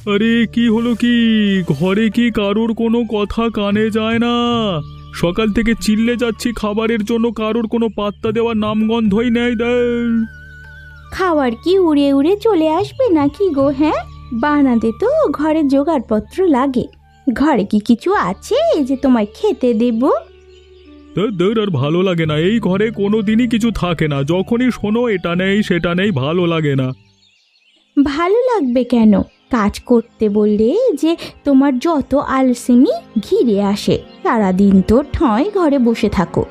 আরে কি হলো কি? ঘরে কি কারোর কোনো কথা কানে যায় না? সকাল থেকে চিল্লে যাচ্ছি খাবারের জন্য, কারোর কোনো পাত্তা দেওয়ার নামগন্ধই নেই। খাবার কি উড়ে উড়ে চলে আসবে নাকি গো? হ্যাঁ, বানাতে তো ঘরে জোগাড়পত্র লাগে। ঘরে কি কিছু আছে যে তোমায় খেতে দেব? দূর, আর ভালো লাগে না। এই ঘরে কোনো দিনই কিছু থাকে না। যখনই শোনো এটা নেই সেটা নেই, ভালো লাগে না। ভালো লাগবে কেন? কাজ করতে বললে যে তোমার যত আলসেমি ঘিরে আসে। সারাদিন তো ঠয় ঘরে বসে থাকো।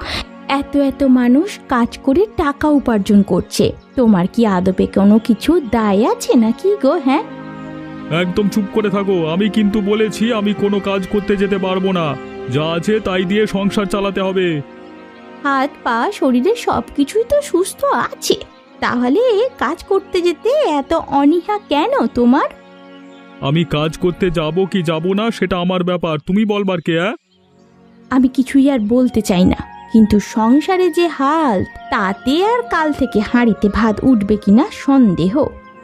এত এত মানুষ কাজ করে টাকা উপার্জন করছে, তোমার কি আদপে কোনো কিছু দায় আছে নাকি গো? হ্যাঁ, একদম চুপ করে থাকো। আমি কিন্তু বলেছি আমি কোনো কাজ করতে যেতে পারবো না। যা আছে তাই দিয়ে সংসার চালাতে হবে। হাত পা শরীরে সব কিছুই তো সুস্থ আছে, তাহলে কাজ করতে যেতে এত অনীহা কেন তোমার? আমি কাজ করতে যাব কি যাব না সেটা আমার ব্যাপার, তুমি বলবার কে? আমি কিছুই আর বলতে চাই না, কিন্তু সংসারে যে হাল, তাতে আর কাল থেকে হাঁড়িতে ভাত উঠবে কিনা সন্দেহ।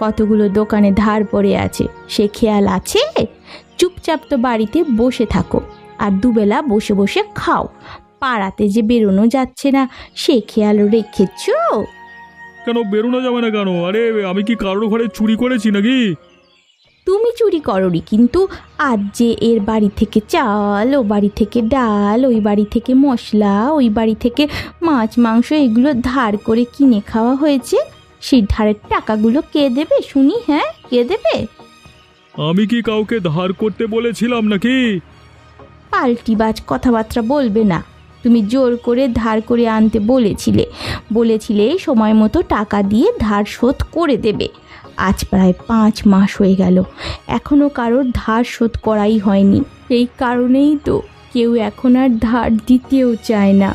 কতগুলো দোকানে ধার পড়ে আছে, সে খেয়াল আছে? চুপচাপ তো বাড়িতে বসে থাকো আর দুবেলা বসে বসে খাও। পাড়াতে যে বেরোনো যাচ্ছে না, সে খেয়াল রেখেছো? কেন বেরোনো যাবে না কেন? আরে আমি কি কারোর ঘরে চুরি করেছি নাকি? তুমি চুরি করনি, কিন্তু আজ যে এর বাড়ি থেকে চাল, ও বাড়ি থেকে ডাল, ওই বাড়ি থেকে মশলা, ওই বাড়ি থেকে মাছ মাংস, এগুলো ধার করে কিনে খাওয়া হয়েছে, সেই ধারের টাকাগুলো কে দেবে শুনি? হ্যাঁ, কে দেবে? আমি কি কাউকে ধার করতে বলেছিলাম নাকি? পাল্টিবাজ কথাবার্তা বলবে না। তুমি জোর করে ধার করে আনতে বলেছিলে সময় মতো টাকা দিয়ে ধার শোধ করে দেবে। আজ প্রায় 5 মাস হয়ে গেল, এখনো কারোর ধার শোধ করাই হয়নি। এই কারণেই তো কেউ এখন আর ধার দিতেও চায় না।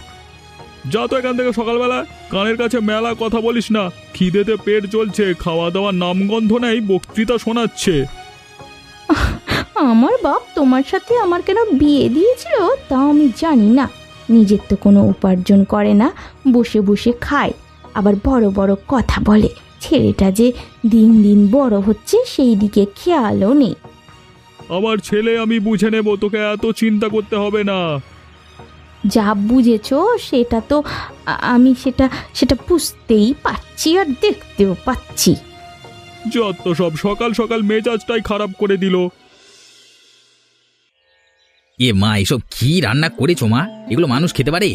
যা তো এখান থেকে সকালবেলা। কানের কাছে মেলা কথা বলিস না। খিদেতে পেট জ্বলছে, খাওয়া দাওয়ার নামগন্ধ নেই, বক্তৃতা শোনাচ্ছে। আমার বাপ তোমার সাথে আমার কেন বিয়ে দিয়েছিল তা আমি জানি না। নিজের তো কোনো উপার্জন করে না, বসে বসে খায়, আবার বড় বড় কথা বলে। ছেলেটা যে দিন দিন বড় হচ্ছে সেই দিকে খেয়ালও নেই। আমার ছেলে আমি বুঝে নেব, তোকে এত চিন্তা করতে হবে না। যা বুঝেছো সেটা তো আমি সেটা সেটা বুঝতেই পারছি আর দেখতেও পাচ্ছি। যত সব সকাল সকাল মেজাজটাই খারাপ করে দিল। এ মা, এসব কি রান্না করেছো মা? এগুলো মানুষ খেতে পারে?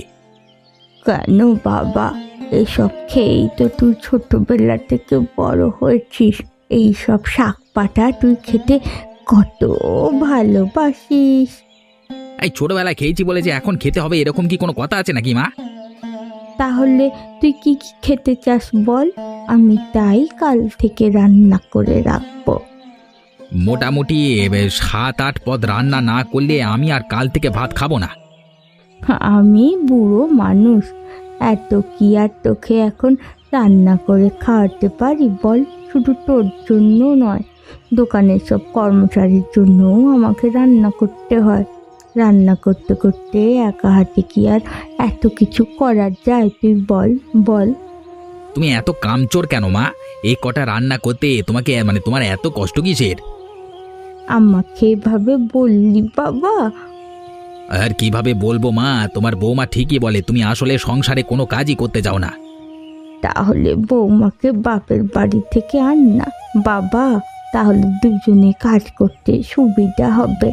কেন বাবা, এসব খেয়েই তো তুই ছোটবেলা থেকে বড় হয়েছিস। এই সব শাক পাতা তুই খেতে কত ভালোবাসিস। এই ছোটবেলায় খেয়েছি বলে যে এখন খেতে হবে এরকম কি কোনো কথা আছে নাকি মা? তাহলে তুই কি কি খেতে চাস বল, আমি তাই কাল থেকে রান্না করে রাখবো। মোটামুটি 7-8 পদ রান্না না করলে আমি আর কাল থেকে ভাত খাবো না। আমি বুড়ো মানুষ, এত কি আর তোকে এখন রান্না করে খাওয়াতে পারি বল? শুধু তোর জন্য নয়, দোকানের সব কর্মচারীর জন্যও আমাকে রান্না করতে হয়। রান্না করতে করতে একা হাতে কি আর এত কিছু করা যায় তুই বল বল? তুমি এত কামচোর কেন মা? এই কটা রান্না করতে তোমাকে তোমার এত কষ্ট কিসের? আমাকে এভাবে বললি বাবা? আর কিভাবে বলবো মা? তোমার বৌমা ঠিকই বলে, তুমি আসলে সংসারে কোনো কাজই করতে যাও না। তাহলে বৌমাকে বাপের বাড়ি থেকে আন না বাবা, তাহলে দুজনে কাজ করতে সুবিধা হবে।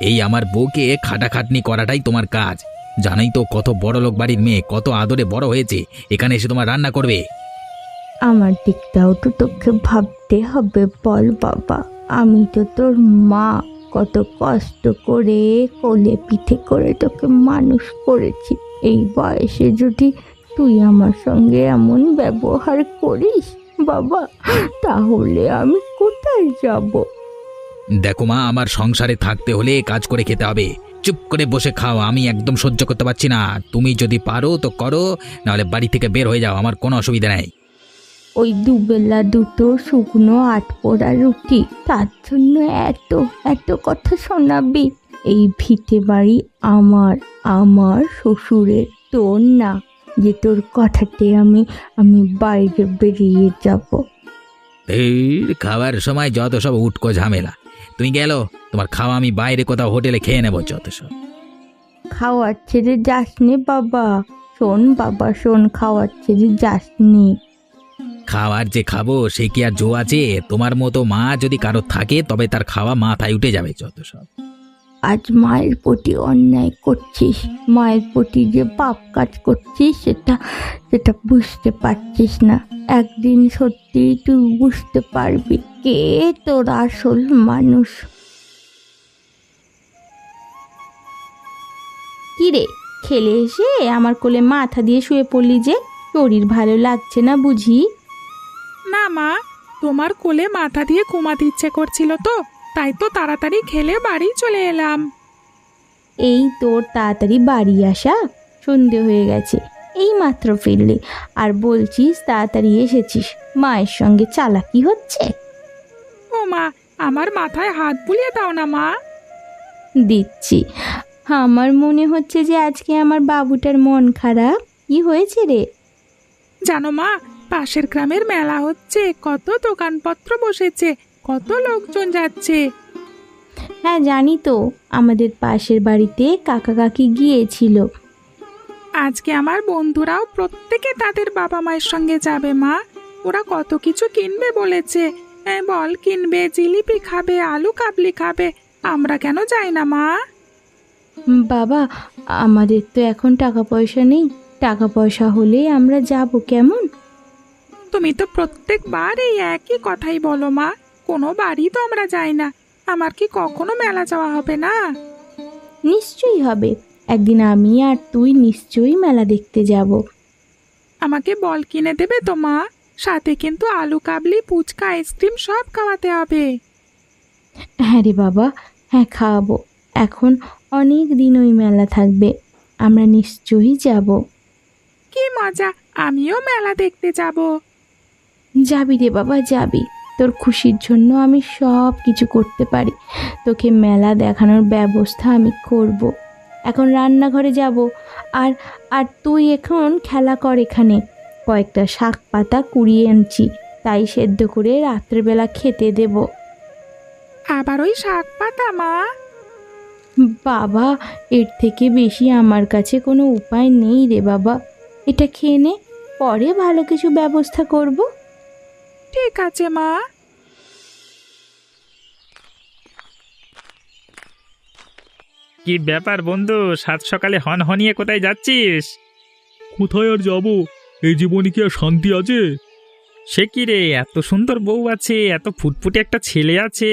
এই আমার বউকে খাটাখাটনি করাটাই তোমার কাজ। জানোই তো কত বড় লোক বাড়ির মেয়ে, কত আদরে বড় হয়েছে, এখানে এসে তোমার রান্না করবে? আমার দিকটাও তো তোকে ভাবতে হবে বল বাবা। আমি তো তোর মা, কত কষ্ট করে কোলে পিঠে করে তোকে মানুষ করেছি। এই বয়সে যদি তুই আমার সঙ্গে এমন ব্যবহার করিস বাবা, তাহলে আমি কোথায় যাব? দেখো মা, আমার সংসারে থাকতে হলে কাজ করে খেতে হবে। চুপ করে বসে খাও, আমি একদম সহ্য করতে পারছি না। তুমি যদি পারো তো করো, নাহলে বাড়ি থেকে বের হয়ে যাও, আমার কোনো অসুবিধা নেই। ওই দুবেলা দুটো শুকনো আটপোড়া রুটি, তার জন্য এত এত কথা শোনাবি? এই ভিটে বাড়ি আমার, আমার শ্বশুরের, তোর না যে তোর কথাতে আমি আমি বাইরে বেরিয়ে যাব। এই খাবার সময় যত সব উটকো ঝামেলা, তুমি গেল, তোমার খাওয়া আমি বাইরে কোথাও হোটেলে খেয়ে নেবো যত সব। খাওয়ার ছেড়ে যাসনি বাবা, শোন বাবা শোন, খাওয়ার ছেড়ে যাসনি। খাওয়ার যে খাবো সে কি আর জো আছে? তোমার মতো মা যদি কারো থাকে তবে তার খাওয়া মাথায় উঠে যাবে যত সব। আজ মায়ের প্রতি অন্যায় করছিস, মায়ের প্রতি যে পাপ কাজ করছিস সেটা বুঝতে পারছিস না। একদিন সত্যি তুই বুঝতে পারবি কে তোর আসল মানুষ। কি রে, খেলে এসে আমার কোলে মাথা দিয়ে শুয়ে পড়লি যে? শরীর ভালো লাগছে না বুঝি? না মা, তোমার কোলে মাথা দিয়ে ঘুমাতে ইচ্ছে করছিল তো, তাই তো তাড়াতাড়ি খেলে বাড়ি চলে এলাম। এই তোর তাড়াতাড়ি বাড়ি আসা? সন্ধে হয়ে গেছে, এই মাত্র ফিরলি আর বলছিস তাড়াতাড়ি এসেছিস। মায়ের সঙ্গে চালাকি হচ্ছে? ও মা, আমার মাথায় হাত বুলিয়ে দাও না মা। দিচ্ছি। আমার মনে হচ্ছে যে আজকে আমার বাবুটার মন খারাপ। কি হয়েছে রে? জানো মা, পাশের গ্রামের মেলা হচ্ছে, কত দোকানপত্র বসেছে, কত লোকজন যাচ্ছে। হ্যাঁ জানি তো, আমাদের পাশের বাড়িতে কাকা কাকি গিয়েছিল। আজকে আমার বন্ধুরাও প্রত্যেকে তাদের বাবা মায়ের সঙ্গে যাবে মা। ওরা কত কিছু কিনবে বলেছে। বল কিনবে, জিলিপি খাবে, আলু কাবলি খাবে। আমরা কেন যাই না মা? বাবা, আমাদের তো এখন টাকা পয়সা নেই, টাকা পয়সা হলেই আমরা যাব। কেমন? তুমি তো প্রত্যেকবার এই একই কথাই বলো মা। কোনো বাড়ি তো আমরা যাই না। আমার কি কখনো মেলা যাওয়া হবে না? নিশ্চয়ই হবে, একদিন আমি আর তুই নিশ্চয়ই মেলা দেখতে যাব। আমাকে বল কিনে দেবে তো মা? সাথে কিন্তু আলু কাবলি, ফুচকা, আইসক্রিম সব খাওয়াতে হবে। হ্যাঁ রে বাবা, হ্যাঁ খাওয়াবো। এখন অনেক দিন ওই মেলা থাকবে, আমরা নিশ্চয়ই যাব। কি মজা, আমিও মেলা দেখতে যাব। যাবি রে বাবা, যাবি। তোর খুশির জন্য আমি সব কিছু করতে পারি। তোকে মেলা দেখানোর ব্যবস্থা আমি করব। এখন রান্নাঘরে যাব। আর আর তুই এখন খেলা কর এখানে। কয়েকটা শাক পাতা কুড়িয়ে আনছি, তাই সেদ্ধ করে রাত্রেবেলা খেতে দেব। আবার ওই শাক পাতা মা? বাবা, এর থেকে বেশি আমার কাছে কোনো উপায় নেই রে বাবা। এটা খেয়ে নে, পরে ভালো কিছু ব্যবস্থা করব। ঠিক আছে মা। কি ব্যাপার বন্ধু, সাত সকালে হনহনিয়ে কোথায় যাচ্ছিস? কোথায় আর যাব? এই জীবনে কি আর শান্তি আছে? সে কি রে, এত সুন্দর বউ আছে, এত ফুটফুটে একটা ছেলে আছে,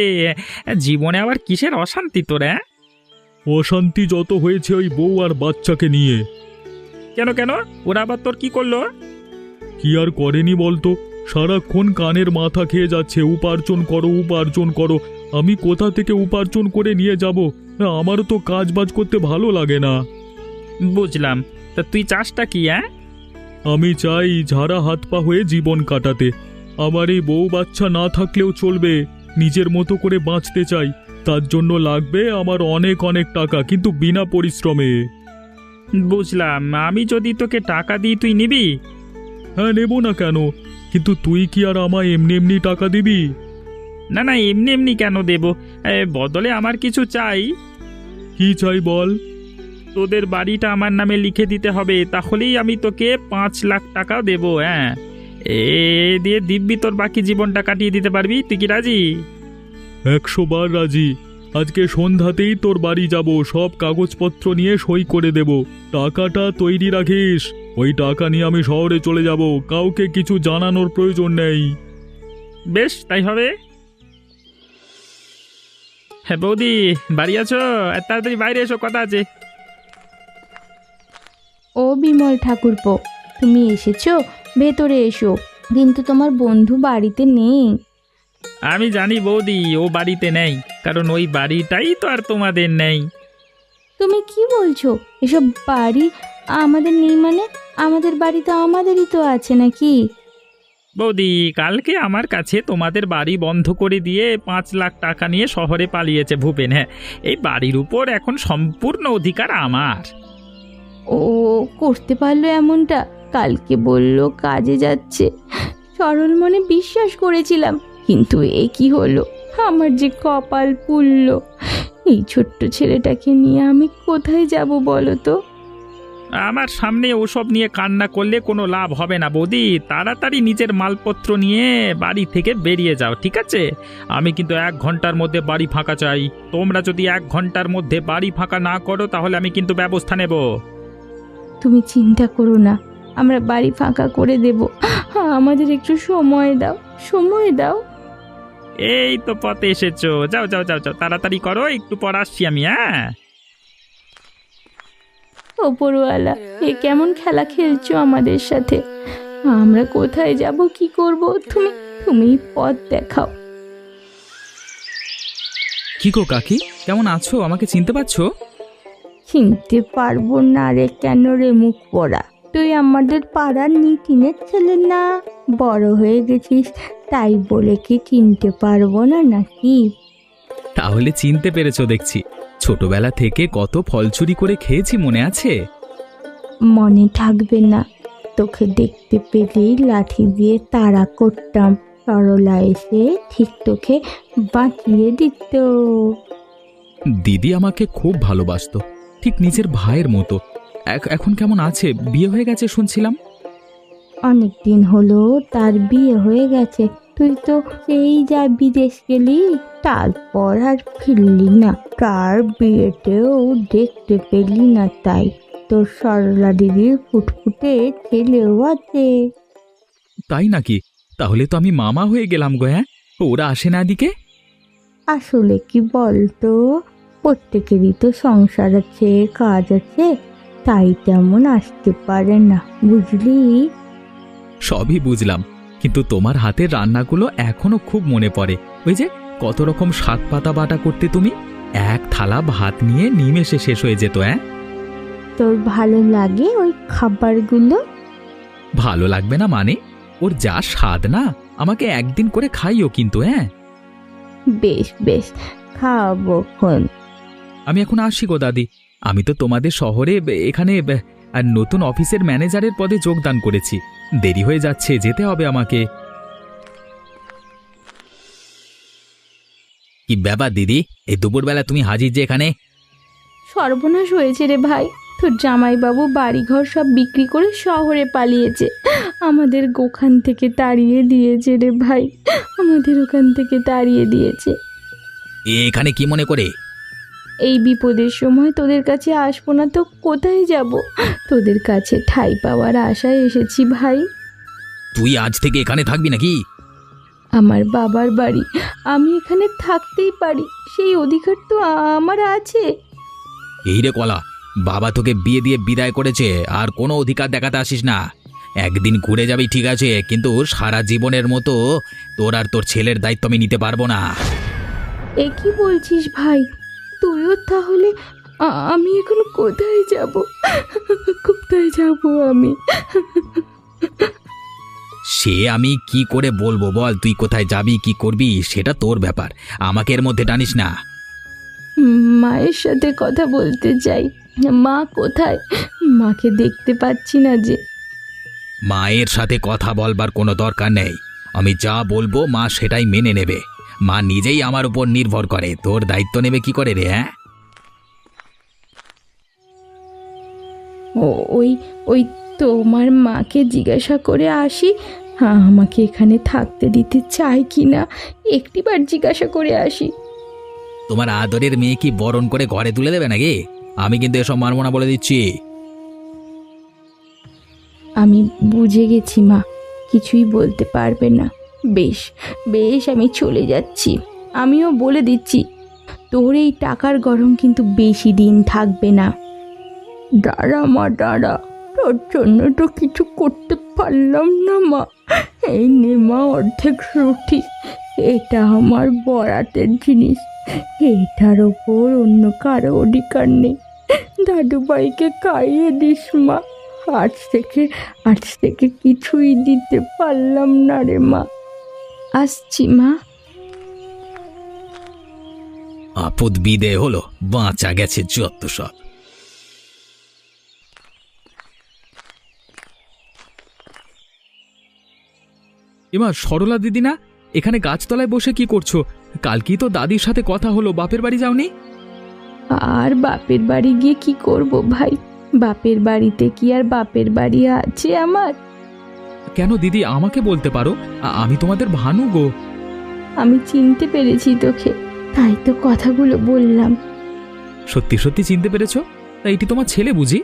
জীবনে আবার কিসের অশান্তি তোর? অশান্তি যত হয়েছে ওই বউ আর বাচ্চাকে নিয়ে। কেন কেন, ওরা আবার তোর কি করলো? কি আর করেনি বলতো? সারাক্ষণ কানের মাথা খেয়ে যাচ্ছে, উপার্জন করো উপার্জন করো। আমি কোথা থেকে উপার্জন করে নিয়ে যাব? আমারও তো কাজ বাজ করতে ভালো লাগে না। বুঝলাম, তা তুই চাষটা কি? আমি চাই ঝাড়া হাত পা হয়ে জীবন কাটাতে। আমার এই বউ বাচ্চা না থাকলেও চলবে, নিজের মতো করে বাঁচতে চাই। তার জন্য লাগবে আমার অনেক অনেক টাকা, কিন্তু বিনা পরিশ্রমে। বুঝলাম, আমি যদি তোকে টাকা দিই তুই নিবি? হ্যাঁ, নেব না কেন? কিন্তু তুই কি আর আমায় এমনি এমনি টাকা দিবি? না না, এমনি এমনি কেন দেব, বদলে আমার কিছু চাই। কি চাই বল? তোদের বাড়িটা আমার নামে লিখে দিতে হবে, তাহলেই আমি তোকে 5 লাখ টাকা দেবো। এ দিয়ে দিব্যি তোর বাকি জীবনটা কাটিয়ে দিতে পারবি। তুই কি রাজি? 100 বার রাজি। আজকে সন্ধ্যাতেই তোর বাড়ি যাব, সব কাগজপত্র নিয়ে সই করে দেব। টাকাটা তৈরি রাখিস। ওই টাকা নিয়ে আমি শহরে চলে যাব, কাউকে কিছু জানানোর প্রয়োজন নেই। বেশ, তাই হবে। হ্যাঁ বৌদি, বাড়ি আছো? তাড়াতাড়ি বাইরে এসো, কথা আছে। ও বিমল ঠাকুরপো, তুমি এসেছো? ভেতরে এসো। কিন্তু তোমার বন্ধু বাড়িতে নেই। আমি জানি বৌদি, ও বাড়িতে নেই, কারণ ওই বাড়িটাই তো আর তোমাদের নেই। তুমি কি বলছো? এসব বাড়ি আমাদের নেই মানে? আমাদের বাড়ি তো আমাদেরই তো আছে নাকি? বৌদি, কালকে আমার কাছে তোমাদের বাড়ি বন্ধ করে দিয়ে 5 লাখ টাকা নিয়ে শহরে পালিয়েছে ভূপেন। এই বাড়ির উপর এখন সম্পূর্ণ অধিকার আমার। ও করতে পারলো এমনটা? কালকে বললো কাজে যাচ্ছে, সরল মনে বিশ্বাস করেছিলাম, কিন্তু এ কি হলো? আমার যে কপাল পুড়ল। এই ছোট্ট ছেলেটাকে নিয়ে আমি কোথায় যাব বলো তো? আমার সামনে ওসব নিয়ে কান্না করলে কোনো লাভ হবে না বৌদি। তাড়াতাড়ি নিজের মালপত্র নিয়ে বাড়ি থেকে বেরিয়ে যাও, ঠিক আছে? আমি কিন্তু 1 ঘন্টার মধ্যে বাড়ি ফাঁকা চাই। তোমরা যদি 1 ঘন্টার মধ্যে বাড়ি ফাঁকা না করো তাহলে আমি কিন্তু ব্যবস্থা নেব। তুমি চিন্তা করো না, আমরা বাড়ি ফাঁকা করে দেব। আমাদের একটু সময় দাও, সময় দাও। এই তো পথে এসেছো, যাও যাও যাও যাও, তাড়াতাড়ি করো, একটু পর আসছি আমি। হ্যাঁ, ওপরওয়ালা, এ কেমন খেলা খেলছো আমাদের সাথে? আমরা কোথায় যাব, কি করব? তুমি তুমি পথ দেখাও। কি গো কাকি, কেমন আছো? আমাকে চিনতে পারছো? চিনতে পারবো না রে, কেন রে মুখ পড়া? তুই আমাদের পাড়ার নিতিনের ছেলে না? বড় হয়ে গেছিস তাই বলে কি চিনতে পারবো না নাকি? তাহলে চিনতে পেরেছো দেখছি। ছোটবেলা থেকে কত ফল চুরি করে খেয়েছি, মনে আছে? মনে থাকবে না? তোকে দেখতে পেলেই লাঠি দিয়ে তাড়া করতাম, সরলা এসে ঠিক তোকে বাঁচিয়ে দিত। দিদি আমাকে খুব ভালোবাসতো, ঠিক নিজের ভাইয়ের মতো। এখন কেমন আছে? বিয়ে হয়ে গেছে শুনছিলাম। অনেক দিন হলো তার বিয়ে হয়ে গেছে। তুই তো সেই যা বিদেশ গেলি, তারপর আর ফিরলি না। তার বিয়েতেও দেখতে পেলি না, তাই তোর সরলা দিদির ফুটফুটে ছেলেও আছে। তাই নাকি? তাহলে তো আমি মামা হয়ে গেলাম গো। হ্যাঁ, ওরা আসে না এদিকে? আসলে কি বলতো, প্রত্যেকেরই তো সংসার আছে, কাজ আছে, তাই তেমন আসতে পারে না, বুঝলি? সবই বুঝলাম, কিন্তু তোমার হাতের রান্নাগুলো এখনো খুব মনে পড়ে। ওই যে কত রকম শাক পাতা বাটা করতে তুমি, এক থালা ভাত নিয়ে নিমেষে শেষ হয়ে যেত। তোর ভালো লাগে ওই খাবারগুলো? ভালো লাগবে না মানে? ওর যা স্বাদ না, আমাকে একদিন করে খাইও কিন্তু। বেশ বেশ, খাওয়াবো খন। আমি এখন আসি গো দাদি। আমি তো তোমাদের শহরে এখানে আর নতুন অফিসের ম্যানেজারের পদে যোগদান করেছি। দেরি হয়ে যাচ্ছে, যেতে হবে আমাকে। কি ব্যাপার দিদি, এই দুপুরবেলা তুমি হাজির যে এখানে? সর্বনাশ হয়েছে রে ভাই, তোর জামাইবাবু বাড়িঘর সব বিক্রি করে শহরে পালিয়েছে। আমাদের ওখান থেকে তাড়িয়ে দিয়েছে রে ভাই, আমাদের ওখান থেকে তাড়িয়ে দিয়েছে। এখানে কি মনে করে? এই বিপদের সময় তোদের কাছে আসবো না তো কোথায় যাব? তোদের কাছে ঠাঁই পাওয়ার আশায় এসেছি ভাই। তুই আজ থেকে এখানে থাকবি নাকি? আমার বাবার বাড়ি, আমি এখানে থাকতেই পারি, সেই অধিকার তো আমার আছে। এই রে কলা, বাবা তোকে বিয়ে দিয়ে বিদায় করেছে, আর কোনো অধিকার দেখাতে আসিস না। একদিন ঘুরে যাবি ঠিক আছে, কিন্তু সারা জীবনের মতো তোর আর তোর ছেলের দায়িত্ব আমি নিতে পারবো না। এ কি বলছিস ভাই? তুইও তাহলে? আমি এখন কোথায় যাব, কোথায় যাব আমি? সে আমি কি করে বলবো বল? তুই কোথায় যাবি, কি করবি, সেটা তোর ব্যাপার, আমাকে এর মধ্যে টানিস না। মায়ের সাথে কথা বলতে চাই। মা কোথায়? মাকে দেখতে পাচ্ছি না যে। মায়ের সাথে কথা বলবার কোনো দরকার নেই। আমি যা বলবো মা সেটাই মেনে নেবে। মা নিজেই আমার উপর নির্ভর করে, তোর দায়িত্ব নেবে কি করে রে? ওই ওই তোমার মাকে জিজ্ঞাসা করে আসি, আমাকে এখানে থাকতে দিতে চায় কি না, একটিবার জিজ্ঞাসা করে আসি। তোমার আদরের মেয়ে কি বরণ করে ঘরে তুলে দেবে নাকি? আমি কিন্তু এসব মানব না বলে দিচ্ছি। আমি বুঝে গেছি মা, কিছুই বলতে পারবে না। বেশ বেশ, আমি চলে যাচ্ছি। আমিও বলে দিচ্ছি, তোর এই টাকার গরম কিন্তু বেশি দিন থাকবে না। দাঁড়া মা দাঁড়া, তোর জন্য তো কিছু করতে পারলাম না মা। এই নে মা অর্ধেক রুটি, এটা আমার বরাতের জিনিস, এটার ওপর অন্য কারো অধিকার নেই। দাদুভাইকে খাইয়ে দিস মা। আজ থেকে কিছুই দিতে পারলাম না রে মা। আসছি মা। আপদ বিদে হলো, বাঁচা গেছে যত সব। এবার সরলা দিদি না? এখানে গাছতলায় বসে কি করছো? কালকেই তো দাদির সাথে কথা হলো, বাপের বাড়ি যাওনি? আর বাপের বাড়ি গিয়ে কি করব ভাই? বাপের বাড়িতে কি আর বাপের বাড়ি আছে আমার? কেন দিদি, আমাকে বলতে পারো, আমি তোমাদের ভানু গো। আমি চিনতে পেরেছি তোকে, তাই তো কথাগুলো বললাম। সত্যি সত্যি চিনতে পেরেছো? এইটি তোমার ছেলে বুঝি?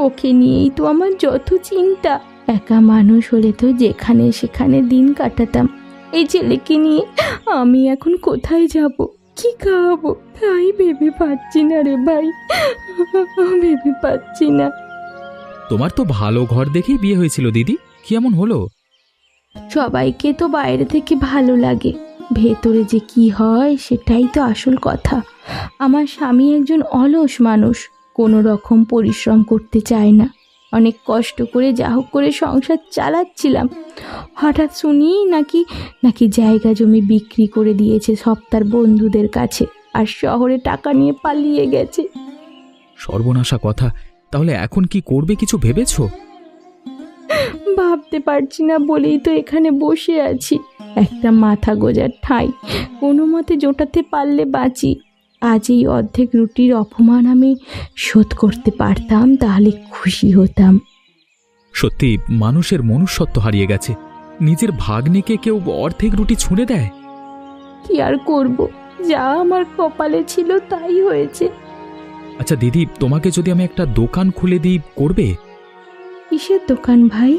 ওকে নিয়েই তো আমার যত চিন্তা। একা মানুষ হলে তো যেখানে সেখানে দিন কাটাতাম। এই ছেলেকে নিয়ে আমি এখন কোথায় যাব, কি খাওয়াবো, তাই ভেবে পাচ্ছি না রে ভাই, ভেবে পাচ্ছি না। তোমার তো ভালো ঘর দেখেই বিয়ে হয়েছিল দিদি, কি এমন হলো? সবাইকে তো বাইরে থেকে ভালো লাগে, ভেতরে যে কি হয় সেটাই তো আসল কথা। আমার স্বামী একজন অলস মানুষ, কোনো রকম পরিশ্রম করতে চায় না। অনেক কষ্ট করে যা হোক করে সংসার চালাচ্ছিলাম, হঠাৎ শুনি নাকি জায়গা জমি বিক্রি করে দিয়েছে সব তার বন্ধুদের কাছে, আর শহরে টাকা নিয়ে পালিয়ে গেছে। সর্বনাশা কথা। তাহলে এখন কি করবে, কিছু ভেবেছো? ভাবতে পারছি না বলেই তো এখানে বসে আছি। একটা মাথা গোজার ঠাঁই কোনো মতে জোটাতে পারলে বাঁচি। আজ এই অর্ধেক রুটির অপমান আমি শোধ করতে পারতাম, তাহলে খুশি হতাম। সত্যি মানুষের মনুষ্যত্ব হারিয়ে গেছে। নিজের ভাগ্নিকে কেউ অর্ধেক রুটি ছুঁড়ে দেয়? কি আর করব, যা আমার কপালে ছিল তাই হয়েছে। আচ্ছা দিদি, তোমাকে যদি আমি একটা দোকান খুলে দিই, করবে? কিসের দোকান ভাই?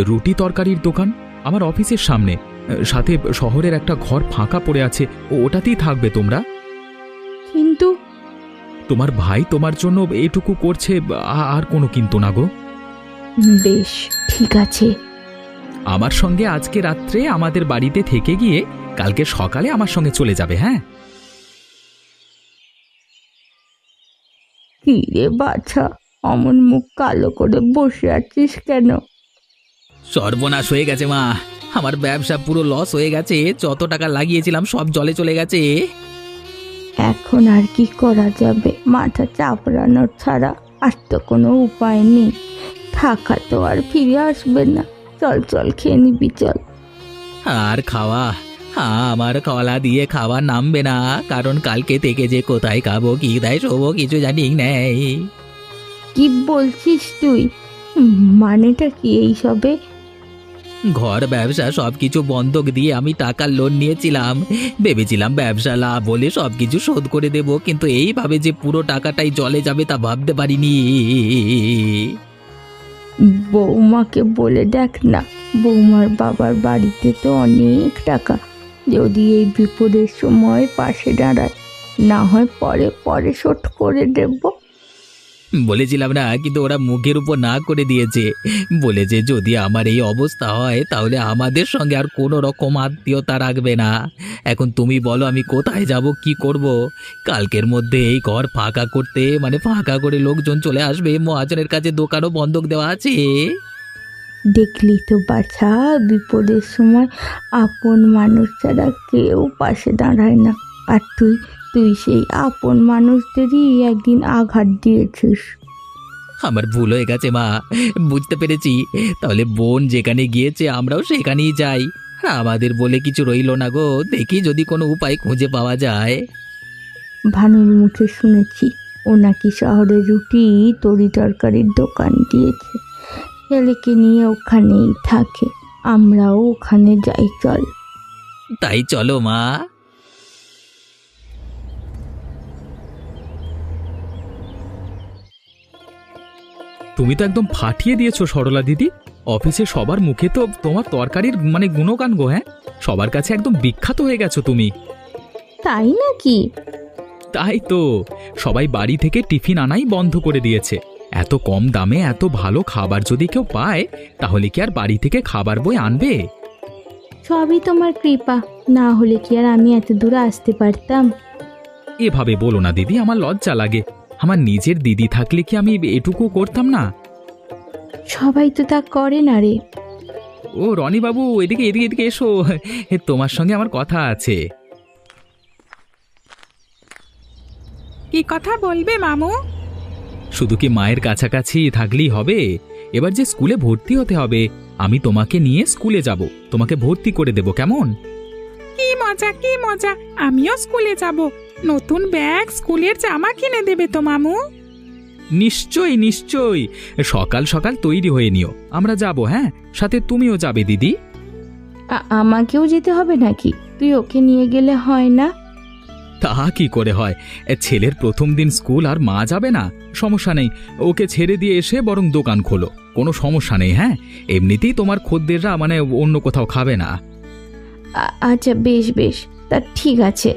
রুটি তরকারির দোকান, আমার অফিসের সামনে। সাথে শহরের একটা ঘর ফাঁকা পড়ে আছে, ওটাতেই থাকবে তোমরা। কিন্তু তোমার ভাই তোমার জন্য এটুকু করছে, আর কোনো কিন্তু না গো। বেশ, ঠিক আছে। আমার সঙ্গে আজকে রাত্রে আমাদের বাড়িতে থেকে গিয়ে কালকে সকালে আমার সঙ্গে চলে যাবে, হ্যাঁ? কি রে বাছা, অমন মুখ কালো করে বসে আছিস কেন? সর্বনাশ হয়ে গেছে মা, আমার ব্যবসা পুরো লস হয়ে গেছে। যত টাকা লাগিয়েছিলাম সব জলে চলে গেছে। এখন আর কি করা যাবে, মাথা চাপড়ানোর ছাড়া আর তো কোনো উপায় নেই। টাকা তো আর ফিরে আসবে না। চল চল, খেয়ে নিবি চল। আর খাওয়া, আমার কলা দিয়ে খাওয়া নামবে না, কারণ কালকে থেকে যে কোথায় খাবো, কি দেয় শোবো, কিছু জানি নেই। কি বলছিস তুই? মানেটা কি এইসবে? ঘর ব্যবসা সবকিছু বন্ধক দিয়ে আমি টাকার লোন নিয়েছিলাম, ভেবেছিলাম ব্যবসা লাভ হলে সবকিছু শোধ করে দেব, কিন্তু এইভাবে যে পুরো টাকাটাই জলে যাবে তা ভাবতে পারিনি। বৌমাকে বলে দেখ না, বৌমার বাবার বাড়িতে তো অনেক টাকা, যদি এই বিপদের সময় পাশে দাঁড়ায়, না হয় পরে পরে শোধ করে দেব। বলেছিলাম না, কিন্তু ওরা মুখের উপর না করে দিয়েছে। বলেছে যদি আমার এই অবস্থা হয় তাহলে আমাদের সঙ্গে আর কোনো রকম আত্মীয়তা রাখবে না। এখন তুমি বলো আমি কোথায় যাব, কি করব? কালকের মধ্যে এই ঘর ফাঁকা করতে, মানে ফাঁকা করে লোকজন চলে আসবে, মহাজনের কাছে দোকানও বন্ধক দেওয়া আছে। দেখলি তো বাছা, বিপদের সময় আপন মানুষ ছাড়া কেউ পাশে দাঁড়ায় না, আর তুই সেই আপন মানুষদেরই একদিন আঘাত দিয়েছিস। আমার ভুল হয়ে গেছে মা, বুঝতে পেরেছি। তাহলে বোন যেখানে গিয়েছে আমরাও সেখানেই যাই। আমাদের বলে কিছু রইল না গো, দেখি যদি কোনো উপায় খুঁজে পাওয়া যায়। ভানুর মুখে শুনেছি ও নাকি শহরে রুটি তরি তরকারির দোকান দিয়েছে, ছেলেকে নিয়ে ওখানেই থাকে। আমরাও ওখানে যাই, চল। তাই চলো মা। তুমি তো একদম ফাটিয়ে দিয়েছো সরলা দিদি। অফিসে সবার মুখে তো তোমার তরকারির মানে গুণগান গো। হ্যাঁ, সবার কাছে একদম বিখ্যাত হয়ে গেছো তুমি। তাই নাকি? তাই তো, সবাই বাড়ি থেকে টিফিন আনাই বন্ধ করে দিয়েছে। এত কম দামে এত ভালো খাবার যদি কেউ পায়, তাহলে কি আর বাড়ি থেকে খাবার বই আনবে? সবই তোমার কৃপা, না হলে কি আর আমি এত দূরে আসতে পারতাম? এভাবে বলো না দিদি, আমার লজ্জা লাগে। আমার নিজের দিদি থাকলে কি আমি এটুকু করতাম না? সবাই তো তা করে না রে। ও রনি বাবু, এদিকে এদিকে এদিকে এসো, তোমার সঙ্গে আমার কথা আছে। কি কথা বলবে মামু? শুধু কি মায়ের কাছাকাছি থাকলেই হবে? এবার যে স্কুলে ভর্তি হতে হবে, আমি তোমাকে নিয়ে স্কুলে যাব, তোমাকে ভর্তি করে দেব, কেমন? কি মজা কি মজা, আমিও স্কুলে যাব। নতুন ব্যাগ, স্কুলের জামা কিনে দেবে তো মামু? নিশ্চয়ই নিশ্চয়ই, সকাল সকাল তৈরি হয়ে নিও, আমরা যাব। হ্যাঁ, সাথে তুমিও যাবে দিদি। আমাকেও যেতে হবে নাকি? তুই ওকে নিয়ে গেলে হয় না? তা কি করে হয়, ছেলের প্রথম দিন স্কুল আর মা যাবে না? সমস্যা নেই, ওকে ছেড়ে দিয়ে এসে বরং দোকান খোলো, কোনো সমস্যা নেই। হ্যাঁ, এমনিতেই তোমার খদ্দেররা মানে অন্য কোথাও খাবে না। আচ্ছা বেশ বেশ, তা ঠিক আছে।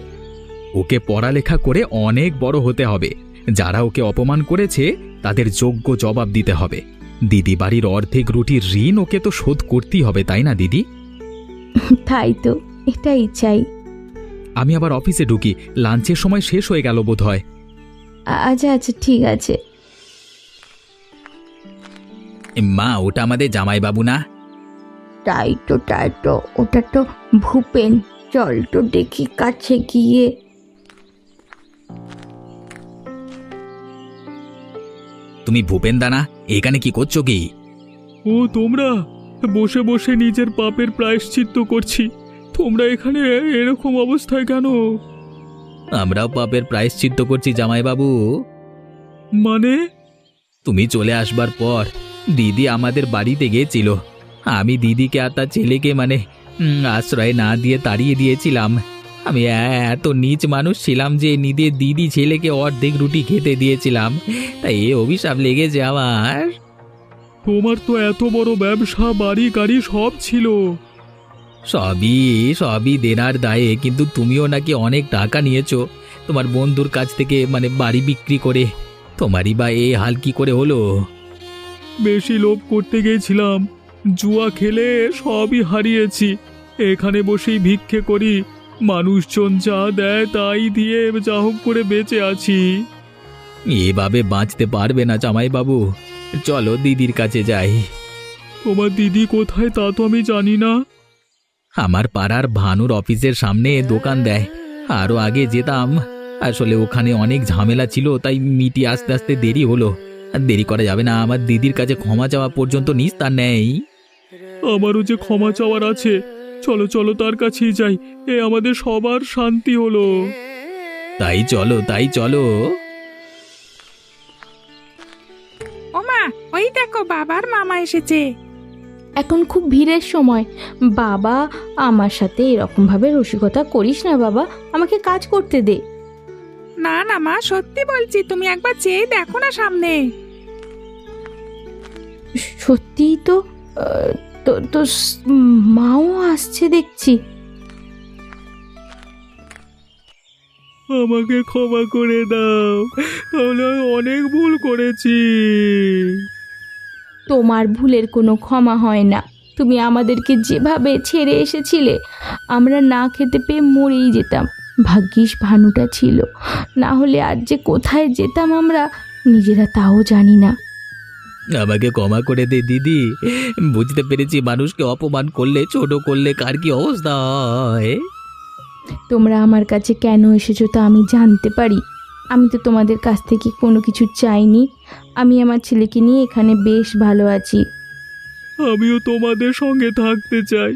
ওকে পড়ালেখা করে অনেক বড় হতে হবে। যারা ওকে অপমান করেছে তাদের যোগ্য জবাব দিতে হবে। দিদি বাড়ির অর্ধেক রুটির ঋণ ওকে তো শোধ করতেই হবে, তাই না দিদি? তাই তো, এটাই চাই। আমি আবার অফিসে ঢুকি, লাঞ্চের সময় শেষ হয়ে গেল বোধ হয়। আচ্ছা আচ্ছা ঠিক আছে। মা, ওটা আমাদের জামাইবাবু না? তাই তো, ওটা তো ভূপেন। চল তো দেখি কাছে গিয়ে। তুমি ভূপেন দানা, এখানে কি করছো কি? ও তোমরা, বসে বসে নিজের পাপের প্রায়শ্চিত্ত করছি। তোমরা এখানে এরকম অবস্থায় কেন? আমরাও পাপের প্রায়শ্চিত্ত করছি জামাইবাবু। মানে? তুমি চলে আসবার পর দিদি আমাদের বাড়িতে গিয়েছিল। আমি দিদিকে আর তার ছেলেকে আশ্রয় না দিয়ে তাড়িয়ে দিয়েছিলাম। আমি এত নীচ মানুষ ছিলাম যে নিজের দিদি ছেলেকে অর্ধেক রুটি খেতে দিয়েছিলাম। তাই এ অভিশাপ লেগেছে আমার। তোমার তো এত বড় ব্যবসা, বাড়ি গাড়ি সব ছিল। সবই দেনার দায়ে, কিন্তু তুমিও নাকি অনেক টাকা নিয়েছো তোমার বন্ধুর কাছ থেকে, বাড়ি বিক্রি করে। তোমারই বা এই হাল কি করে হলো? বেশি লোভ করতে গিয়েছিলাম, জুয়া খেলে সবই হারিয়েছি। এখানে বসেই ভিক্ষে করি, মানুষজন যা দেয় তাই দিয়ে যা হোক করে বেঁচে আছি। এভাবে বাঁচতে পারবে না জামাইবাবু, চলো দিদির কাছে যাই। তোমার দিদি কোথায় তা তো আমি জানি না। আমার পাড়ার ভানুর অফিসের সামনে দোকান দেয়। আরো আগে যেতাম, আসলে ওখানে অনেক ঝামেলা ছিল, তাই মিটিয়ে আস্তে আস্তে দেরি হলো। আর দেরি করা যাবে না, আমার দিদির কাছে ক্ষমা চাওয়া পর্যন্ত নিস্তার নেই। আমারও যে ক্ষমা চাওয়ার আছে। চলো চলো তার কাছেই যাই, এ আমাদের সবার শান্তি হলো। তাই চলো। ও মা, ওই দেখো বাবার মামা এসেছে। এখন খুব ভিড়ের সময়, বাবা আমার সাথে এরকম ভাবে রসিকতা করিস না বাবা, আমাকে কাজ করতে দে। না না মা, সত্যি বলছি, তুমি একবার চেয়ে দেখো না সামনে। সত্যিই তো, তো মাও আসছে দেখছি। আমাকে ক্ষমা করে দাও, আমরা অনেক ভুল করেছি। তোমার ভুলের কোনো ক্ষমা হয় না। তুমি আমাদেরকে যেভাবে ছেড়ে এসেছিলে, আমরা না খেতে পেয়ে মরেই যেতাম। ভাগ্যিস ভানুটা ছিল, না হলে আজ যে কোথায় যেতাম আমরা নিজেরা তাও জানি না। আমাকে ক্ষমা করে দে দিদি, বুঝতে পেরেছি মানুষকে অপমান করলে, ছোট করলে কার কি অবস্থা হয়। তোমরা আমার কাছে কেন এসেছো তা আমি জানতে পারি? আমি তো তোমাদের কাছ থেকে কোনো কিছু চাইনি। আমি আমার ছেলেকে নিয়ে এখানে বেশ ভালো আছি। আমিও তোমাদের সঙ্গে থাকতে চাই।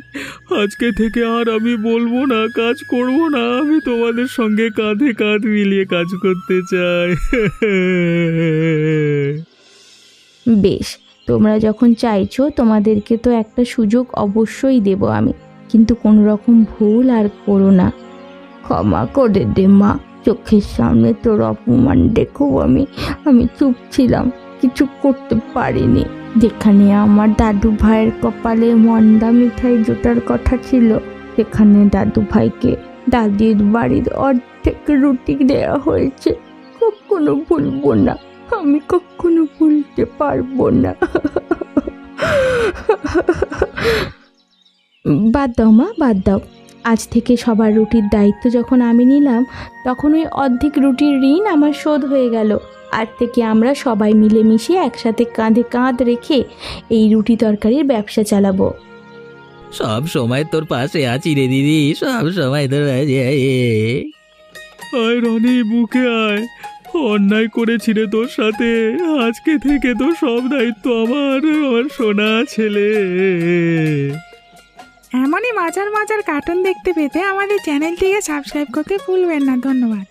আজকে থেকে আর আমি বলবো না, কাজ করব না। আমি তোমাদের সঙ্গে কাঁধে কাঁধ মিলিয়ে কাজ করতে চাই। বেশ, তোমরা যখন চাইছো, তোমাদেরকে তো একটা সুযোগ অবশ্যই দেব আমি, কিন্তু কোনো রকম ভুল আর করো না। ক্ষমা করে দে মা, চোখের সামনে তোর অপমান দেখো আমি চুপ ছিলাম, কিছু করতে পারিনি। যেখানে আমার দাদু ভাইয়ের কপালে মন্ডা মিঠাই জোটার কথা ছিল, সেখানে দাদু ভাইকে দাদির বাড়ির অর্ধেক রুটি দেওয়া হয়েছে। কখনো ভুলবো না, আমি কখনো ভুলতে পারবো না। বাদ দাও মা, বাদ দাও। আজ থেকে সবার রুটির দায়িত্ব যখন আমি নিলাম, তখন ওই অর্ধেক রুটির ঋণ আমার শোধ হয়ে গেল। আজ থেকে আমরা সবাই মিলেমিশে একসাথে কাঁধে কাঁধ রেখে এই রুটি তরকারির ব্যবসা চালাবো। সব সময় তোর পাশে আছি রে দিদি, সব সময় তোর পাশে। আয় রনি, বুকে আয়। অন্যায় করেছি রে তোর সাথে, আজকে থেকে তো সব দায়িত্ব আমার সোনা ছেলে। এমনই মজার মজার কার্টুন দেখতে পেতে আমাদের চ্যানেলটিকে সাবস্ক্রাইব করতে ভুলবেন না। ধন্যবাদ।